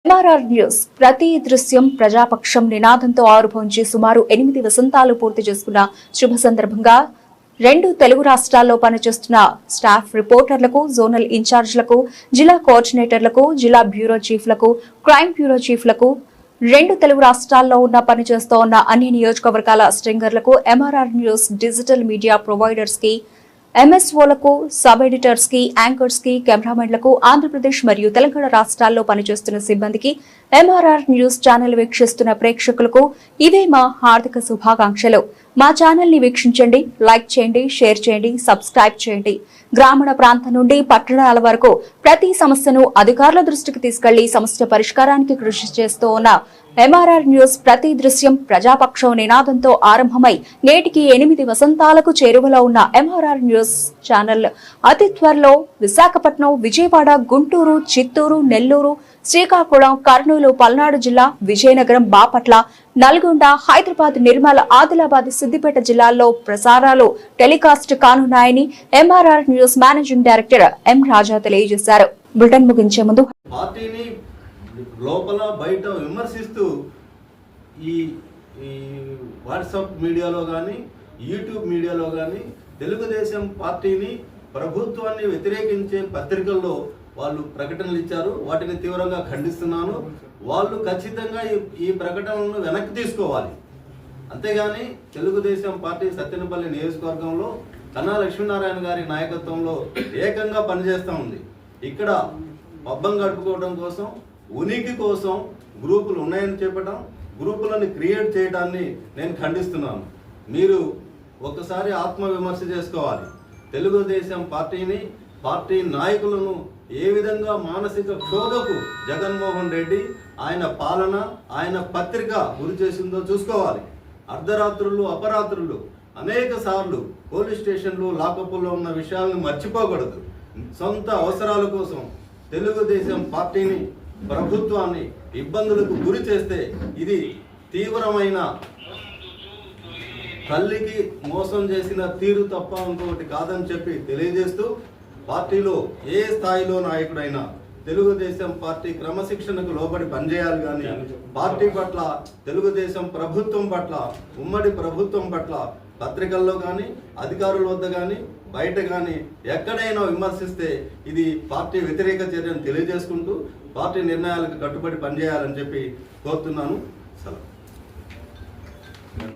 MRR news ప్రతి దృశ్యం ప్రజాపక్షం నినాదంతో ఆరుభవించి సుమారు 8 వసంతాలు పూర్తి చేసుకున్న శుభ సందర్భంగా 2 తెలుగు రాష్ట్రాల్లో పనిచేస్తున్న స్టాఫ్ రిపోర్టర్లకు, జోనల్ ఇన్ఛార్జ్లకు, జిల్లా కోఆర్డినేటర్లకు, జిల్లా బ్యూరో చీఫ్లకు, క్రైమ్ బ్యూరో చీఫ్లకు, 2 తెలుగు రాష్ట్రాల్లో పనిచేస్తూ ఉన్న అన్ని నియోజకవర్గాల స్ట్రింగర్లకు, MRR news digital media providers కి, ఎంఎస్ఓలకు, సబ్ ఎడిటర్స్ కి, యాంకర్స్ కి, కెమెరామెన్లకు, ఆంధ్రప్రదేశ్ మరియు తెలంగాణ రాష్ట్రాల్లో పనిచేస్తున్న సిబ్బందికి, MRR న్యూస్ ఛానల్ వీక్షిస్తున్న ప్రేక్షకులకు ఇవే మా హార్దిక శుభాకాంక్షలు. మా ఛానల్ ని వీక్షించండి, లైక్ చేయండి, షేర్ చేయండి, సబ్స్క్రైబ్ చేయండి. గ్రామీణ ప్రాంతం నుండి పట్టణాల వరకు ప్రతి సమస్యను అధికారుల దృష్టికి తీసుకెళ్లి సమస్య పరిష్కారానికి కృషి చేస్తూ ఉన్న MRR న్యూస్ ప్రతి దృశ్యం ప్రజాపక్షం నినాదంతో ఆరంభమై నేటికి 8 వసంతాలకు చేరువలో ఉన్న MRR న్యూస్ ఛానల్ అతి త్వరలో విశాఖపట్నం, విజయవాడ, గుంటూరు, చిత్తూరు, నెల్లూరు, శ్రీకాకుళం, కర్నూలు, పల్నాడు జిల్లా, విజయనగరం, బాపట్ల, నల్గొండ, హైదరాబాద్, నిర్మల్, ఆదిలాబాద్, సిద్దిపేట జిల్లాల్లో ప్రసారాలు టెలికాస్ట్ కానున్నాయని MRR news managing director M Raja తెలియజేశారు. బులెటిన్ ముగించే ముందు లోపల బయట విమర్శిస్తూ ఈ వాట్సాప్ మీడియాలో కానీ, యూట్యూబ్ మీడియాలో కానీ తెలుగుదేశం పార్టీని, ప్రభుత్వాన్ని వ్యతిరేకించే పత్రికల్లో వాళ్ళు ప్రకటనలు ఇచ్చారు. వాటిని తీవ్రంగా ఖండిస్తున్నాను. వాళ్ళు ఖచ్చితంగా ఈ ప్రకటనలను వెనక్కి తీసుకోవాలి. అంతేగాని తెలుగుదేశం పార్టీ సత్తెనపల్లి నియోజకవర్గంలో కన్నా లక్ష్మీనారాయణ గారి నాయకత్వంలో ఏకంగా పనిచేస్తూ ఉంది. ఇక్కడ పబ్బం గడుపుకోవడం కోసం, ఉనికి కోసం గ్రూపులు ఉన్నాయని చెప్పడం, గ్రూపులను క్రియేట్ చేయడాన్ని నేను ఖండిస్తున్నాను. మీరు ఒకసారి ఆత్మవిమర్శ చేసుకోవాలి. తెలుగుదేశం పార్టీని, పార్టీ నాయకులను ఏ విధంగా మానసిక క్షోభకు జగన్మోహన్ రెడ్డి, ఆయన పాలన, ఆయన పత్రిక గురి చేసిందో చూసుకోవాలి. అర్ధరాత్రులు, అపరాత్రులు అనేక సార్లు పోలీస్ స్టేషన్లు, లాకప్పుల్లో ఉన్న విషయాలను మర్చిపోకూడదు. సొంత అవసరాల కోసం తెలుగుదేశం పార్టీని, ప్రభుత్వాన్ని ఇబ్బందులకు గురి చేస్తే ఇది తీవ్రమైన తల్లికి మోసం చేసిన తీరు తప్ప ఇంకొకటి కాదని చెప్పి తెలియజేస్తూ, పార్టీలో ఏ స్థాయిలో నాయకుడైనా తెలుగుదేశం పార్టీ క్రమశిక్షణకు లోబడి పనిచేయాలి. కానీ పార్టీ పట్ల, తెలుగుదేశం ప్రభుత్వం పట్ల, ఉమ్మడి ప్రభుత్వం పట్ల పత్రికల్లో కానీ, అధికారుల వద్ద కానీ, బయట కానీ ఎక్కడైనా విమర్శిస్తే ఇది పార్టీ వ్యతిరేక చర్యను తెలియజేసుకుంటూ పార్టీ నిర్ణయాలకు కట్టుబడి పనిచేయాలని చెప్పి కోరుతున్నాను. సెలవు.